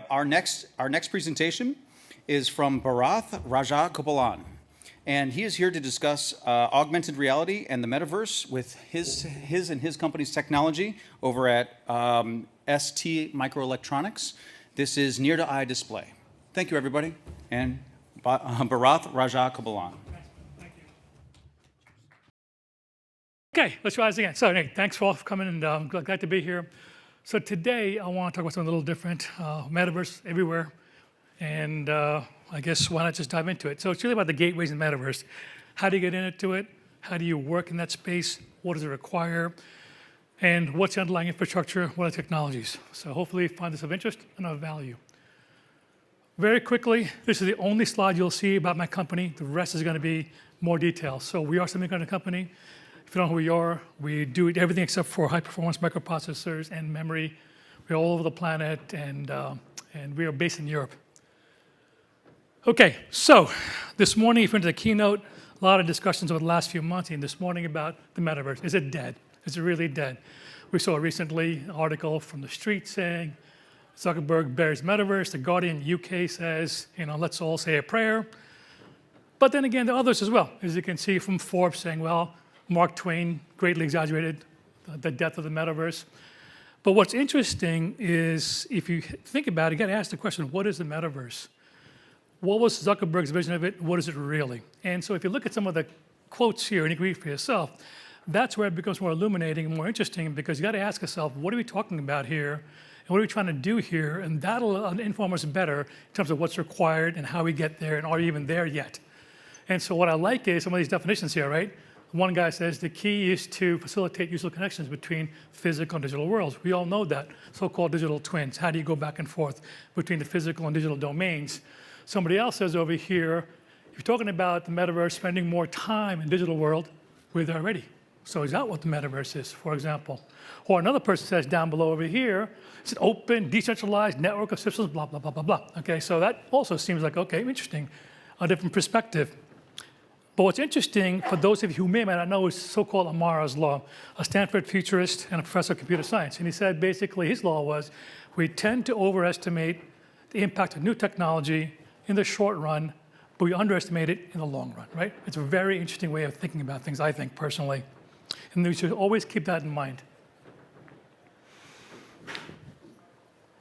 Our next presentation is from Bharath Rajagopalan, and he is here to discuss augmented reality and the metaverse with his and his company's technology over at ST Microelectronics. This is near-to-eye display. Thank you, everybody, and Bharath Rajagopalan. Okay, let's try this again. So, hey, thanks for all for coming, and I'm glad to be here. So today, I want to talk about something a little different, metaverse everywhere, and I guess why not just dive into it? So it's really about the gateways in metaverse. How do you get into it? How do you work in that space? What does it require? And what's the underlying infrastructure? What are the technologies? So hopefully you find this of interest and of value. Very quickly, this is the only slide you'll see about my company. The rest is going to be more details. So we are a semiconductor company. If you don't know who we are, we do everything except for high-performance microprocessors and memory. We're all over the planet, and we are based in Europe. Okay, so this morning, if you went to the keynote, a lot of discussions over the last few months, and this morning about the metaverse. Is it dead? Is it really dead? We saw recently an article from the street saying Zuckerberg buries metaverse. The Guardian UK says, let's all say a prayer. But then again, there are others as well, as you can see from Forbes saying, well, Mark Twain greatly exaggerated the death of the metaverse. But what's interesting is, if you think about it, you got to ask the question, what is the metaverse? What was Zuckerberg's vision of it? What is it really? And so if you look at some of the quotes here and you read for yourself, that's where it becomes more illuminating and more interesting, because you got to ask yourself, what are we talking about here? And what are we trying to do here? And that'll inform us better in terms of what's required and how we get there, and are we even there yet? And so what I like is some of these definitions here, right? One guy says the key is to facilitate useful connections between physical and digital worlds. We all know that, so-called digital twins. How do you go back and forth between the physical and digital domains? Somebody else says over here, if you're talking about the metaverse spending more time in digital world, we're there already. So is that what the metaverse is, for example? Or another person says down below over here, it's an open, decentralized network of systems, blah, blah, blah, blah, blah. Okay, so that also seems like, okay, interesting, a different perspective. But what's interesting, for those of you who may or may not know, is so-called Amara's law, a Stanford futurist and a professor of computer science. And he said basically his law was, we tend to overestimate the impact of new technology in the short run, but we underestimate it in the long run, right? It's a very interesting way of thinking about things, I think, personally. And we should always keep that in mind.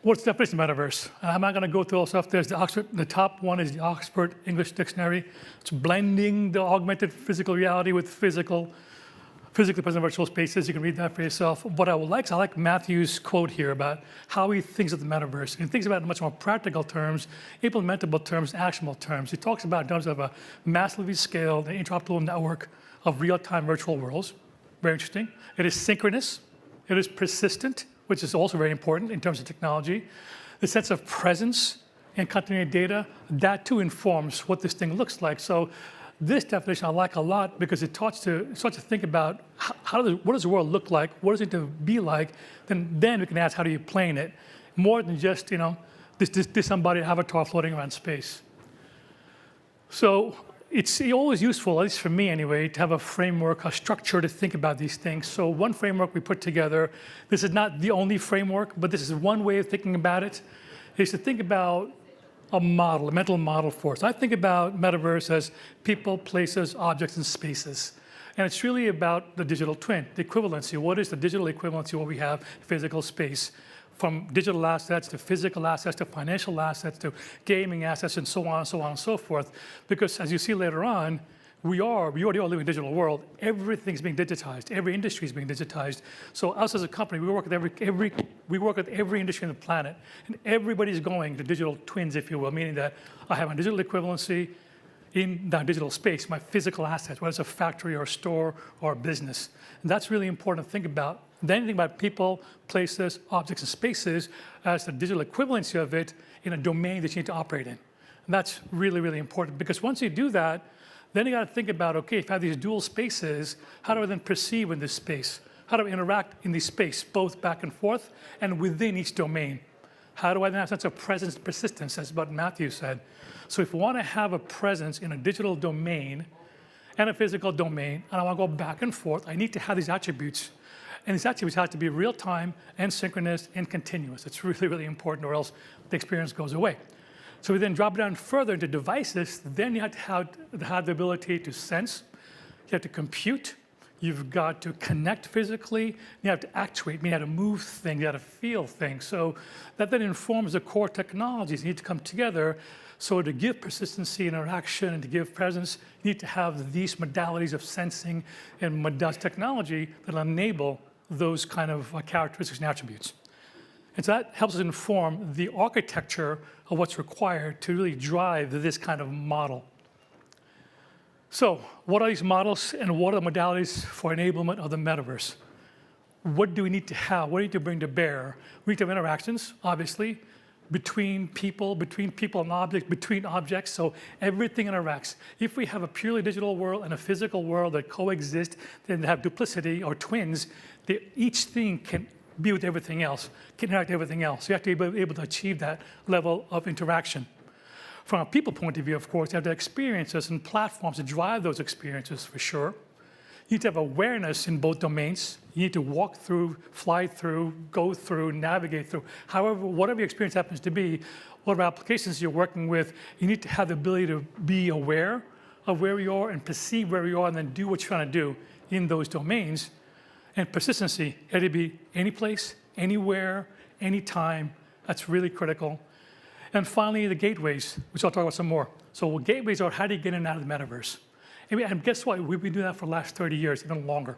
What's the definition of metaverse? I'm not going to go through all stuff. There's the top one is the Oxford English Dictionary. It's blending the augmented physical reality with physically present virtual spaces. You can read that for yourself. What I like Matthew's quote here about how he thinks of the metaverse. And he thinks about it in much more practical terms, implementable terms, actionable terms. He talks about it in terms of a massively scaled and interoperable network of real-time virtual worlds. Very interesting. It is synchronous. It is persistent, which is also very important in terms of technology. The sense of presence and continuity data, that too informs what this thing looks like. So this definition I like a lot, because it starts to think about what does the world look like, what does it to be like, then we can ask how do you plane it, more than just this disembodied avatar floating around space. So it's always useful, at least for me anyway, to have a framework, a structure to think about these things. So one framework we put together, this is not the only framework, but this is one way of thinking about it, is to think about a model, a mental model for us. I think about metaverse as people, places, objects, and spaces. And it's really about the digital twin, the equivalency. What is the digital equivalency of what we have, physical space? From digital assets to physical assets to financial assets to gaming assets and so on and so on and so forth. Because as you see later on, we already are living in a digital world. Everything's being digitized. Every industry is being digitized. So us as a company, we work with every industry on the planet, and everybody's going to digital twins, if you will, meaning that I have a digital equivalency in that digital space, my physical assets, whether it's a factory or a store or a business. And that's really important to think about. Then think about people, places, objects, and spaces as the digital equivalency of it in a domain that you need to operate in. And that's really, really important, because once you do that, then you got to think about, okay, if I have these dual spaces, how do I then perceive in this space? How do I interact in this space, both back and forth and within each domain? How do I then have a sense of presence and persistence, as what Matthew said? So if we want to have a presence in a digital domain and a physical domain, and I want to go back and forth, I need to have these attributes. And these activities have to be real-time and synchronous and continuous. It's really, really important, or else the experience goes away. So we then drop it down further into devices. Then you have to have the ability to sense. You have to compute. You've got to connect physically. You have to actuate, meaning you have to move things, you have to feel things. So that then informs the core technologies. You need to come together. So to give persistency, interaction, and to give presence, you need to have these modalities of sensing and modality technology that enable those kind of characteristics and attributes. And so that helps us inform the architecture of what's required to really drive this kind of model. So what are these models and what are the modalities for enablement of the metaverse? What do we need to have? What do we need to bring to bear? We need to have interactions, obviously, between people and objects, between objects, so everything interacts. If we have a purely digital world and a physical world that coexist, then they have duplicity or twins, each thing can be with everything else, can interact with everything else. You have to be able to achieve that level of interaction. From a people point of view, of course, you have the experiences and platforms to drive those experiences for sure. You need to have awareness in both domains. You need to walk through, fly through, go through, navigate through. However, whatever your experience happens to be, whatever applications you're working with, you need to have the ability to be aware of where you are and perceive where you are and then do what you're trying to do in those domains. And persistency, it had to be any place, anywhere, anytime. That's really critical. And finally, the gateways, which I'll talk about some more. So gateways are how do you get in and out of the metaverse? And guess what? We've been doing that for the last 30 years, even longer.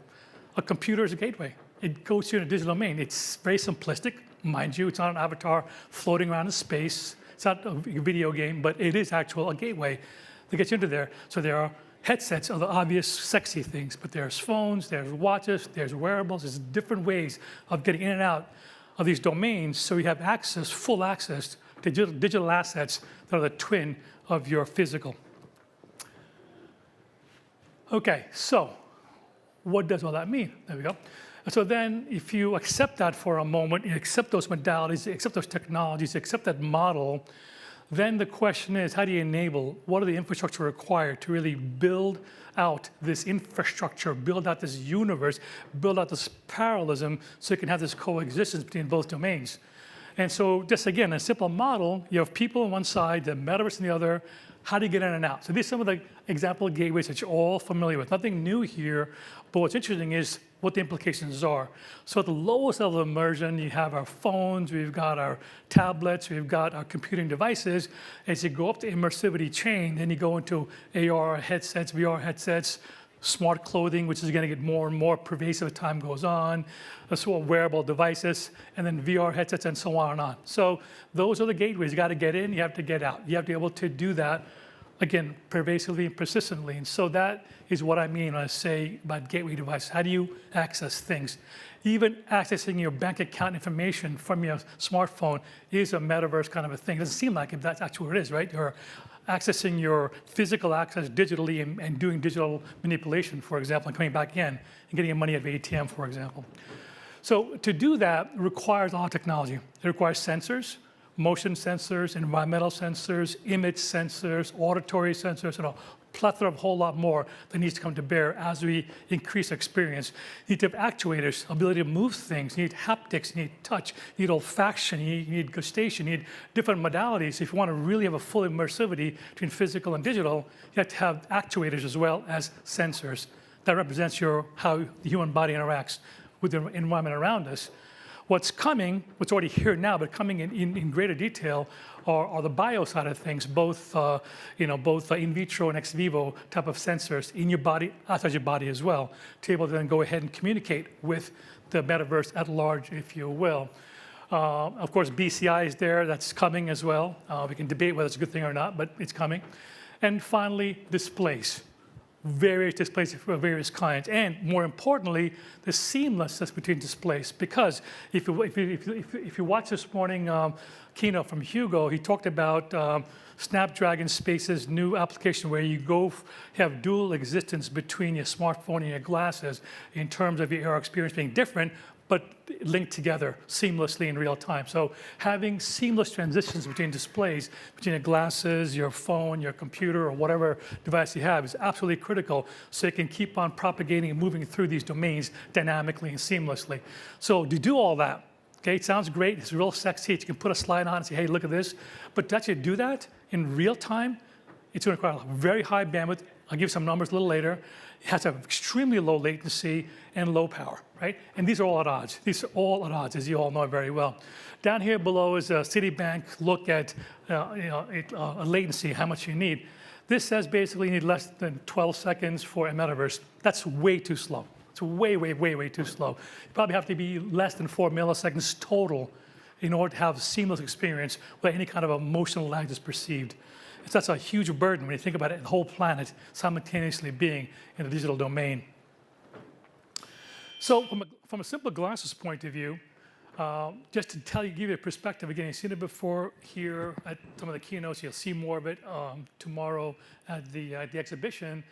A computer is a gateway. It goes to a digital domain. It's very simplistic, mind you. It's not an avatar floating around in space. It's not a video game, but it is actual a gateway that gets you into there. So there are headsets are the obvious sexy things, but there's phones, there's watches, there's wearables, there's different ways of getting in and out of these domains so you have access, full access to digital assets that are the twin of your physical. Okay, so what does all that mean? There we go. So then if you accept that for a moment, you accept those modalities, you accept those technologies, you accept that model, then the question is, how do you enable, what are the infrastructure required to really build out this infrastructure, build out this universe, build out this parallelism so you can have this coexistence between both domains. And so just again, a simple model, you have people on one side, the metaverse on the other. How do you get in and out? So these are some of the example gateways that you're all familiar with. Nothing new here, but what's interesting is what the implications are. So at the lowest level of immersion, you have our phones, we've got our tablets, we've got our computing devices. As you go up the immersivity chain, then you go into AR headsets, VR headsets, smart clothing, which is going to get more and more pervasive as time goes on, sort of wearable devices, and then VR headsets, and so on and on. So those are the gateways. You got to get in, you have to get out. You have to be able to do that, again, pervasively and persistently. And so that is what I mean when I say about gateway devices. How do you access things? Even accessing your bank account information from your smartphone is a metaverse kind of a thing. It doesn't seem like it, but that's actually what it is, right? You're accessing your physical access digitally and doing digital manipulation, for example, and coming back in and getting your money at the ATM, for example. So to do that requires a lot of technology. It requires sensors, motion sensors, environmental sensors, image sensors, auditory sensors, and a plethora of a whole lot more that needs to come to bear as we increase experience. You need to have actuators, ability to move things. You need haptics, you need touch, you need olfaction, you need gustation, you need different modalities. If you want to really have a full immersivity between physical and digital, you have to have actuators as well as sensors. That represents how the human body interacts with the environment around us. What's coming, what's already here now, but coming in greater detail, are the bio side of things, both in vitro and ex vivo type of sensors in your body, outside your body as well, to be able to then go ahead and communicate with the metaverse at large, if you will. Of course, BCI is there, that's coming as well. We can debate whether it's a good thing or not, but it's coming. And finally, displays. Various displays for various kinds, and more importantly, the seamlessness between displays. Because if you watch this morning keynote from Hugo, he talked about Snapdragon Space's new application where you have dual existence between your smartphone and your glasses in terms of your AR experience being different, but linked together seamlessly in real time. So having seamless transitions between displays, between your glasses, your phone, your computer, or whatever device you have is absolutely critical so you can keep on propagating and moving through these domains dynamically and seamlessly. So to do all that, okay, it sounds great, it's real sexy, you can put a slide on and say, hey, look at this, but to actually do that in real time, it's going to require very high bandwidth. I'll give you some numbers a little later. It has to have extremely low latency and low power, right? And these are all at odds. These are all at odds, as you all know very well. Down here below is a Citibank look at latency, how much you need. This says basically you need less than 12 seconds for a metaverse. That's way too slow. It's way, way, way, way too slow. You probably have to be less than 4 milliseconds total in order to have a seamless experience where any kind of emotional lag is perceived. That's a huge burden when you think about it, the whole planet simultaneously being in the digital domain. So from a simple glasses point of view, just to give you a perspective, again, you've seen it before here at some of the keynotes, you'll see more of it tomorrow at the exhibition.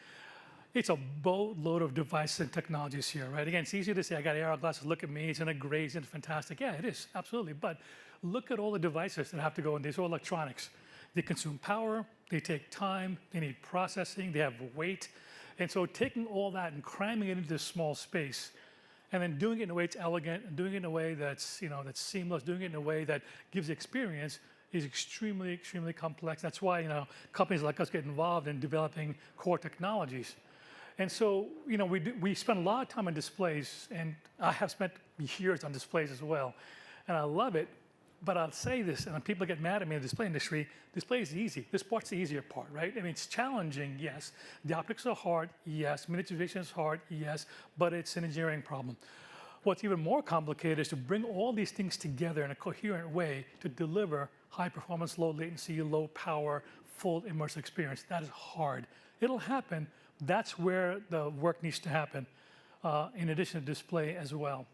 It's a boatload of devices and technologies here, right? Again, it's easy to say, I got AR glasses, look at me, it's in a great, it's fantastic. Yeah, it is, absolutely. But look at all the devices that have to go in. These are electronics. They consume power, they take time, they need processing, they have weight. And so taking all that and cramming it into this small space, and then doing it in a way that's elegant, and doing it in a way that's, that's seamless, doing it in a way that gives experience is extremely, extremely complex. That's why, companies like us get involved in developing core technologies. And so, we spend a lot of time on displays, and I have spent years on displays as well. And I love it. But I'll say this, and people get mad at me in the display industry, display is easy. This part's the easier part, right? I mean, it's challenging, yes. The optics are hard, yes. Miniaturization is hard, yes. But it's an engineering problem. What's even more complicated is to bring all these things together in a coherent way to deliver high performance, low latency, low power, full immersive experience. That is hard. It'll happen. That's where the work needs to happen, in addition to display as well.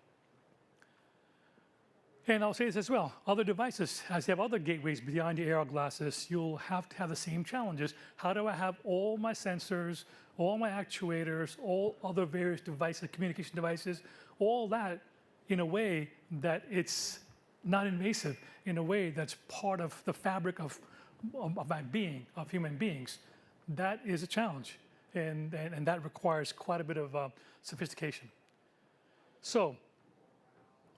And I'll say this as well, other devices, as you have other gateways beyond your AR glasses, you'll have to have the same challenges. How do I have all my sensors, all my actuators, all other various devices, communication devices, all that in a way that it's not invasive, in a way that's part of the fabric of my being, of human beings? That is a challenge, and that requires quite a bit of sophistication. So,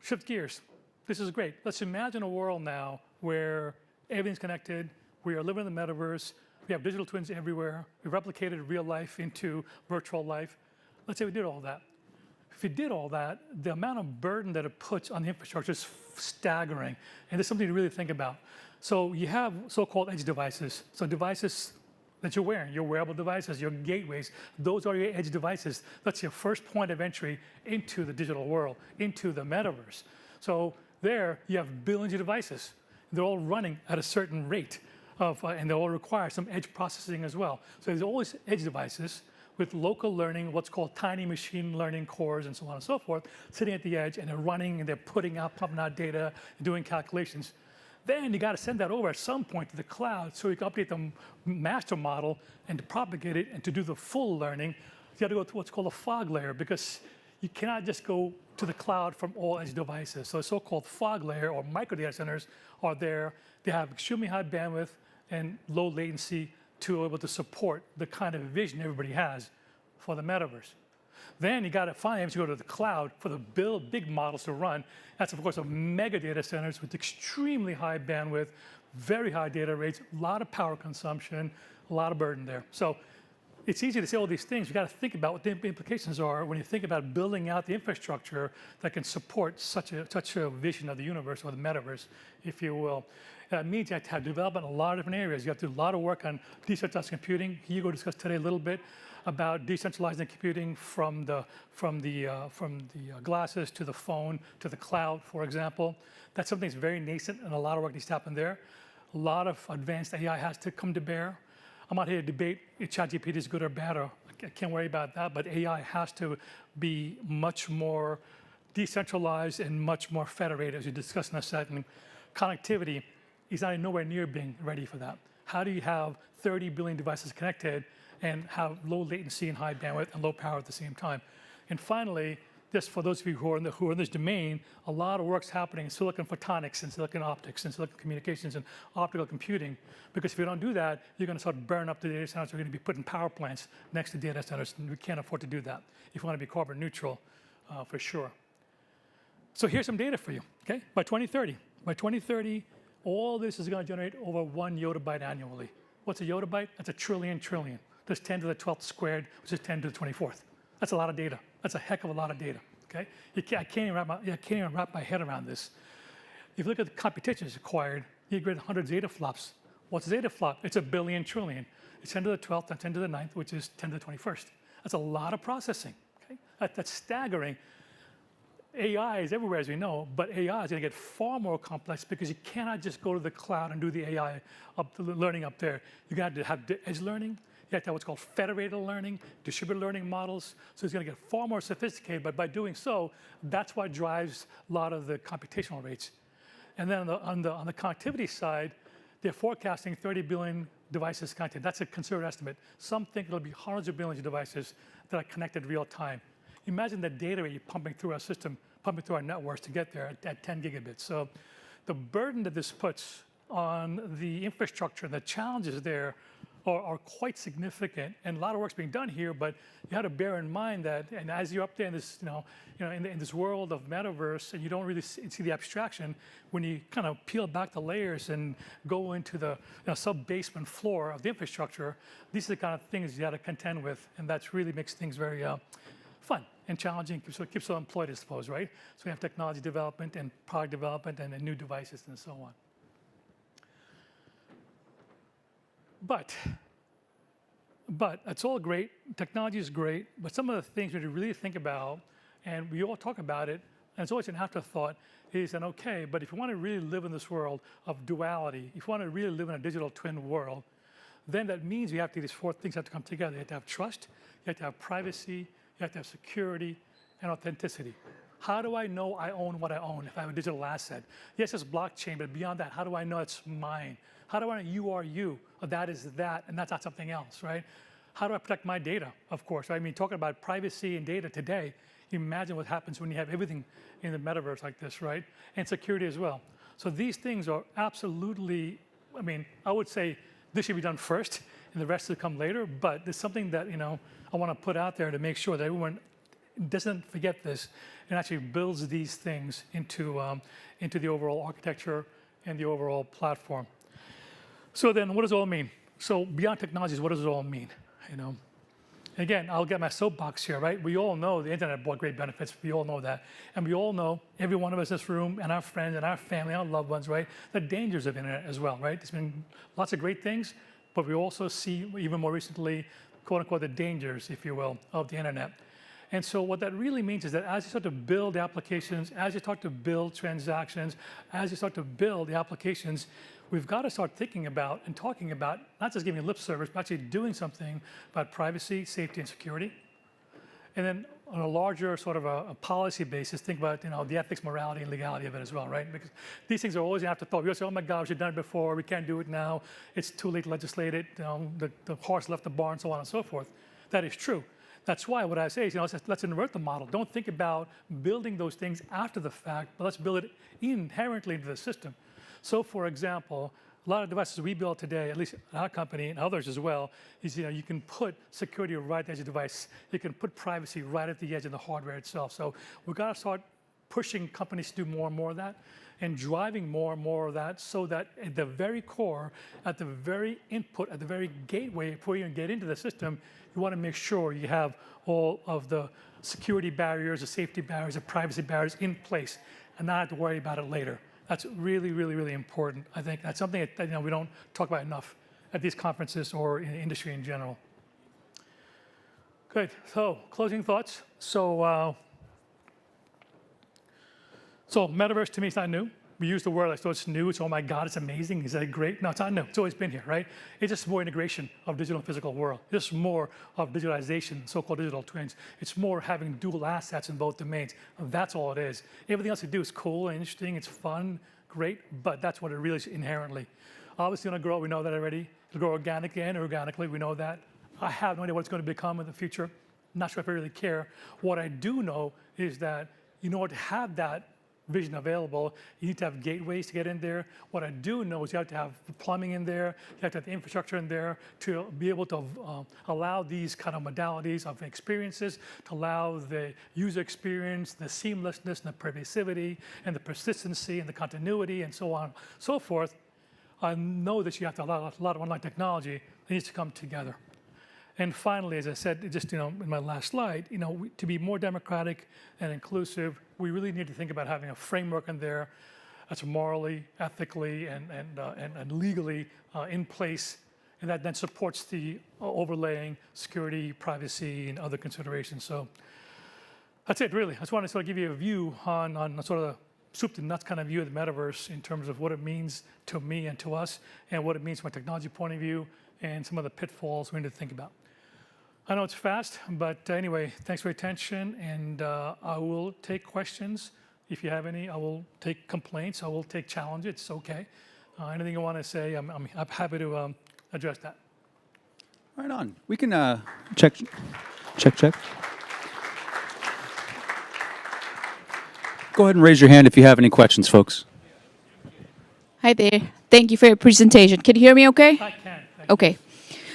shift gears. This is great. Let's imagine a world now where everything's connected, we are living in the metaverse, we have digital twins everywhere, we replicated real life into virtual life. Let's say we did all that. If we did all that, the amount of burden that it puts on the infrastructure is staggering, and there's something to really think about. So you have so-called edge devices. So devices that you're wearing, your wearable devices, your gateways, those are your edge devices. That's your first point of entry into the digital world, into the metaverse. So there, you have billions of devices. They're all running at a certain rate, and they all require some edge processing as well. So there's always edge devices with local learning, what's called tiny machine learning cores and so on and so forth, sitting at the edge, and they're running, and they're pumping out data, doing calculations. Then you got to send that over at some point to the cloud so you can update the master model and to propagate it and to do the full learning. You got to go to what's called a fog layer, because you cannot just go to the cloud from all edge devices. So the so-called fog layer or micro data centers are there. They have extremely high bandwidth and low latency to be able to support the kind of vision everybody has for the metaverse. Then you got to finally have to go to the cloud for the big models to run. That's, of course, a mega data centers with extremely high bandwidth, very high data rates, a lot of power consumption, a lot of burden there. So it's easy to say all these things. You got to think about what the implications are when you think about building out the infrastructure that can support such a vision of the universe, or the metaverse, if you will. That means you have to have development in a lot of different areas. You have to do a lot of work on decentralized computing. Hugo discussed today a little bit about decentralizing computing from the glasses to the phone to the cloud, for example. That's something that's very nascent, and a lot of work needs to happen there. A lot of advanced AI has to come to bear. I'm not here to debate if ChatGPT is good or bad, or I can't worry about that, but AI has to be much more decentralized and much more federated, as we discussed in a second. Connectivity is not nowhere near being ready for that. How do you have 30 billion devices connected and have low latency and high bandwidth and low power at the same time? And finally, just for those of you who are in this domain, a lot of work's happening in silicon photonics and silicon optics and silicon communications and optical computing. Because if you don't do that, you're going to start burning up the data centers. You're going to be putting power plants next to data centers, and we can't afford to do that if you want to be carbon neutral, for sure. So here's some data for you. Okay, by 2030, all this is going to generate over 1 yottabyte annually. What's a yottabyte? That's a trillion. That's 10 to the 12th squared, which is 10 to the 24th. That's a lot of data. That's a heck of a lot of data. Okay, I can't even wrap my head around this. If you look at the computations required, you get 100 zettaflops. What's a zettaflop? It's a billion trillion. It's 10 to the 12th and 10 to the 9th, which is 10 to the 21st. That's a lot of processing. Okay, that's staggering. AI is everywhere, as we know, but AI is going to get far more complex because you cannot just go to the cloud and do the AI learning up there. You're going to have to have edge learning. You have to have what's called federated learning, distributed learning models. So it's going to get far more sophisticated, but by doing so, that's what drives a lot of the computational rates. And then on the connectivity side, they're forecasting 30 billion devices connected. That's a conservative estimate. Some think it'll be hundreds of billions of devices that are connected real time. Imagine the data rate you're pumping through our system, pumping through our networks to get there at 10 gigabits. So the burden that this puts on the infrastructure, the challenges there are quite significant, and a lot of work's being done here. But you have to bear in mind that, and as you're up there in this, in this world of metaverse, and you don't really see the abstraction, when you kind of peel back the layers and go into the sub-basement floor of the infrastructure, these are the kind of things you got to contend with, and that really makes things very fun and challenging, so it keeps them employed, I suppose, right? So we have technology development and product development and new devices and so on. But it's all great. Technology is great, but some of the things we need to really think about, and we all talk about it, and it's always an afterthought, is that, okay, but if you want to really live in this world of duality, if you want to really live in a digital twin world, then that means these four things have to come together. You have to have trust, you have to have privacy, you have to have security and authenticity. How do I know I own what I own if I have a digital asset? Yes, it's blockchain, but beyond that, how do I know it's mine? How do I know you are you, or that is that, and that's not something else, right? How do I protect my data, of course? I mean, talking about privacy and data today, imagine what happens when you have everything in the metaverse like this, right? And security as well. So these things are absolutely, I would say this should be done first, and the rest will come later, but there's something that, I want to put out there to make sure that everyone doesn't forget this and actually builds these things into the overall architecture and the overall platform. So then what does it all mean? So beyond technologies, what does it all mean? Again, I'll get my soapbox here, right? We all know the internet brought great benefits. We all know that. And we all know, every one of us in this room and our friends and our family, our loved ones, right? The dangers of the internet as well, right? There's been lots of great things, but we also see, even more recently, quote unquote, the dangers, if you will, of the internet. And so what that really means is that as you start to build applications, as you start to build transactions, as you start to build the applications, we've got to start thinking about and talking about, not just giving lip service, but actually doing something about privacy, safety, and security. And then on a larger sort of a policy basis, think about the ethics, morality, and legality of it as well, right? Because these things are always an afterthought. We always say, oh my gosh, we've done it before, we can't do it now, it's too late to legislate it, the horse left the barn, so on and so forth. That is true. That's why what I say is, let's invert the model. Don't think about building those things after the fact, but let's build it inherently into the system. So for example, a lot of devices we build today, at least at our company and others as well, is you can put security right at the edge of the device. You can put privacy right at the edge of the hardware itself. So we've got to start pushing companies to do more and more of that and driving more and more of that so that at the very core, at the very input, at the very gateway, before you even get into the system, you want to make sure you have all of the security barriers, the safety barriers, the privacy barriers in place and not have to worry about it later. That's really, really, really important. I think that's something that we don't talk about enough at these conferences or in the industry in general. Good. So closing thoughts. So metaverse to me is not new. We use the word like, so it's new. It's, oh my God, it's amazing. Is that great? No, it's not new. It's always been here, right? It's just more integration of digital and physical world. It's just more of digitalization, so-called digital twins. It's more having dual assets in both domains. That's all it is. Everything else you do is cool and interesting. It's fun, great, but that's what it really is inherently. Obviously, going to grow. We know that already. It'll grow organically and inorganically. We know that. I have no idea what it's going to become in the future. Not sure if I really care. What I do know is that in order to have that vision available, you need to have gateways to get in there. What I do know is you have to have the plumbing in there, you have to have the infrastructure in there to be able to allow these kind of modalities of experiences, to allow the user experience, the seamlessness and the pervasivity and the persistency and the continuity and so on and so forth. I know that you have to allow a lot of online technology that needs to come together. And finally, as I said, just in my last slide, to be more democratic and inclusive, we really need to think about having a framework in there that's morally, ethically, and legally in place, and that then supports the overlaying security, privacy, and other considerations. So that's it, really. I just wanted to sort of give you a view on sort of the soup to nuts kind of view of the metaverse in terms of what it means to me and to us, and what it means from a technology point of view, and some of the pitfalls we need to think about. I know it's fast, but anyway, thanks for your attention, and I will take questions if you have any. I will take complaints. I will take challenges. It's okay. Anything you want to say, I'm happy to address that. Right on. We can check. Go ahead and raise your hand if you have any questions, folks. Hi there. Thank you for your presentation. Can you hear me okay? I can. Okay.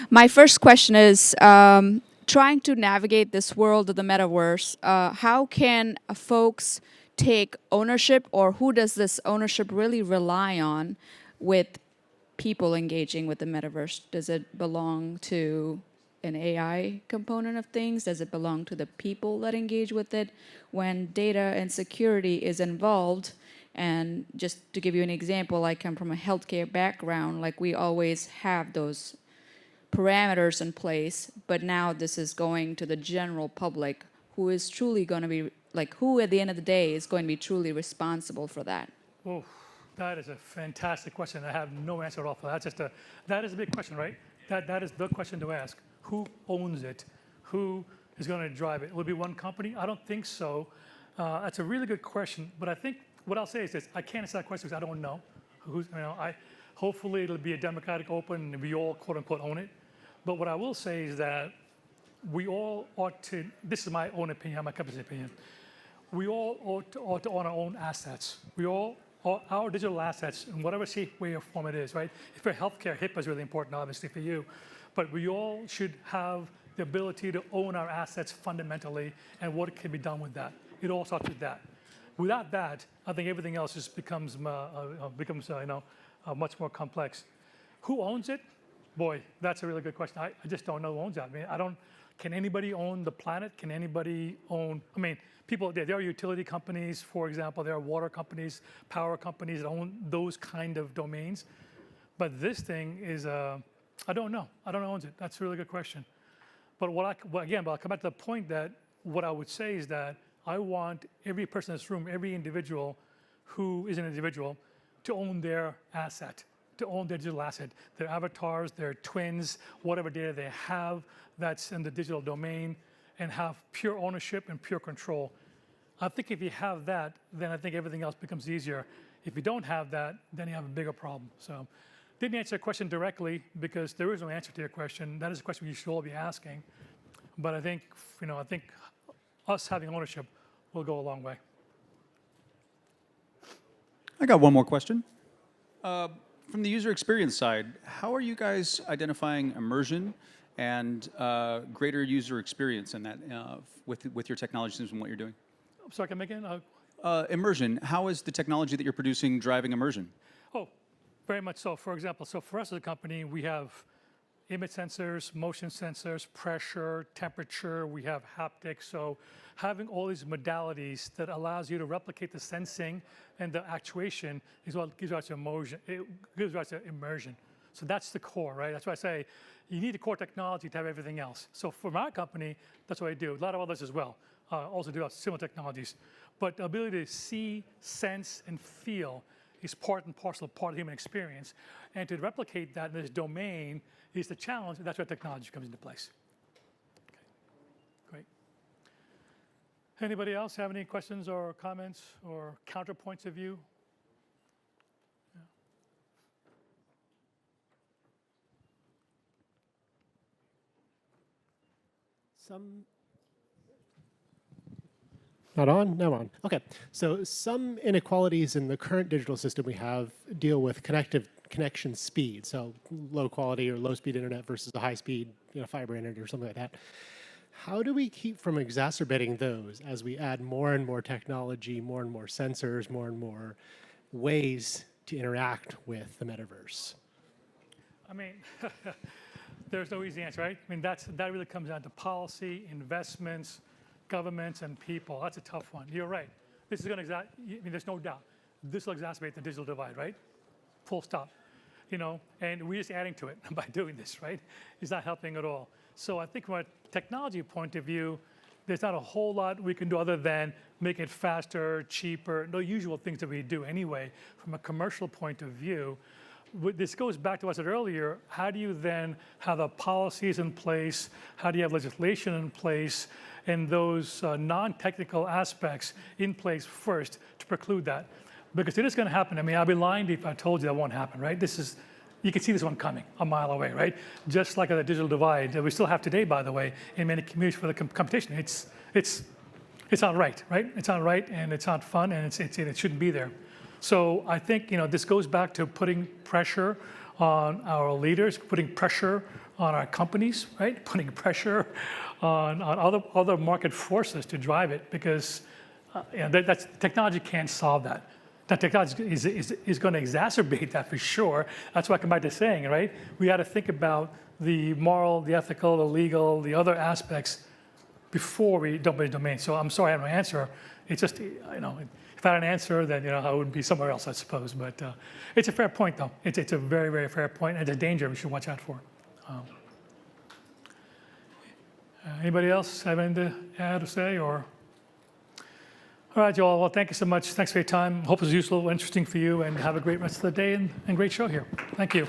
My first question is, trying to navigate this world of the metaverse, how can folks take ownership, or who does this ownership really rely on with people engaging with the metaverse? Does it belong to an AI component of things? Does it belong to the people that engage with it? When data and security is involved, and just to give you an example, I come from a healthcare background, like we always have those parameters in place, but now this is going to the general public, who is truly going to be, like, who at the end of the day is going to be truly responsible for that? Oh, that is a fantastic question. I have no answer at all for that. That is a big question, right? That is the question to ask. Who owns it? Who is going to drive it? Will it be one company? I don't think so. That's a really good question, but I think what I'll say is this: I can't answer that question because I don't know. Hopefully it'll be a democratic open and we all quote unquote own it. But what I will say is that we all ought to, this is my own opinion, my company's opinion, we all ought to own our own assets. Our digital assets, in whatever shape, way, or form it is, right? If for healthcare, HIPAA is really important, obviously, for you. But we all should have the ability to own our assets fundamentally and what can be done with that. It all starts with that. Without that, I think everything else just becomes much more complex. Who owns it? Boy, that's a really good question. I just don't know who owns that. I mean, can anybody own the planet? Can anybody own, people, there are utility companies, for example, there are water companies, power companies that own those kind of domains. But this thing is, I don't know. I don't know who owns it. That's a really good question. But I'll come back to the point that what I would say is that I want every person in this room, every individual who is an individual, to own their asset, to own their digital asset, their avatars, their twins, whatever data they have that's in the digital domain, and have pure ownership and pure control. I think if you have that, then I think everything else becomes easier. If you don't have that, then you have a bigger problem. So didn't answer your question directly because there is no answer to your question. That is a question you should all be asking. But I think, I think us having ownership will go a long way. I got one more question. From the user experience side, how are you guys identifying immersion and greater user experience in that with your technologies and what you're doing? Sorry, can I make it? Immersion. How is the technology that you're producing driving immersion? Oh, very much so. For example, so for us as a company, we have image sensors, motion sensors, pressure, temperature, we have haptics. So having all these modalities that allows you to replicate the sensing and the actuation is what gives rise to immersion. It gives rise to immersion. So that's the core, right? That's why I say you need the core technology to have everything else. So for my company, that's what I do. A lot of others as well also do similar technologies. But the ability to see, sense, and feel is part and parcel part of human experience. And to replicate that in this domain is the challenge, and that's where technology comes into place. Okay, great. Anybody else have any questions or comments or counterpoints of view? Yeah. Not on? Now on. Okay. So some inequalities in the current digital system we have deal with connection speed. So low quality or low speed internet versus a high speed fiber internet or something like that. How do we keep from exacerbating those as we add more and more technology, more and more sensors, more and more ways to interact with the metaverse? I mean, there's no easy answer, right? I mean, that really comes down to policy, investments, governments, and people. That's a tough one. You're right. This is going to, I mean, there's no doubt. This will exacerbate the digital divide, right? Full stop. And we're just adding to it by doing this, right? It's not helping at all. So I think from a technology point of view, there's not a whole lot we can do other than make it faster, cheaper, the usual things that we do anyway. From a commercial point of view, this goes back to what I said earlier. How do you then have the policies in place? How do you have legislation in place? And those non-technical aspects in place first to preclude that. Because it is going to happen. I mean, I'd be lying if I told you that won't happen, right? You can see this one coming a mile away, right? Just like the digital divide that we still have today, by the way, in many communities for the competition. It's not right? It's not right, and it's not fun, and it shouldn't be there. So I think this goes back to putting pressure on our leaders, putting pressure on our companies, right? Putting pressure on other market forces to drive it, because technology can't solve that. That technology is going to exacerbate that for sure. That's why I come back to saying, right? We got to think about the moral, the ethical, the legal, the other aspects before we jump into domain. So I'm sorry I have no answer. It's just, if I had an answer, then I would be somewhere else, I suppose. But it's a fair point, though. It's a very, very fair point, and it's a danger we should watch out for. Anybody else have anything to add or say, or? All right, Joel. Well, thank you so much. Thanks for your time. Hope it was useful, interesting for you, and have a great rest of the day and great show here. Thank you.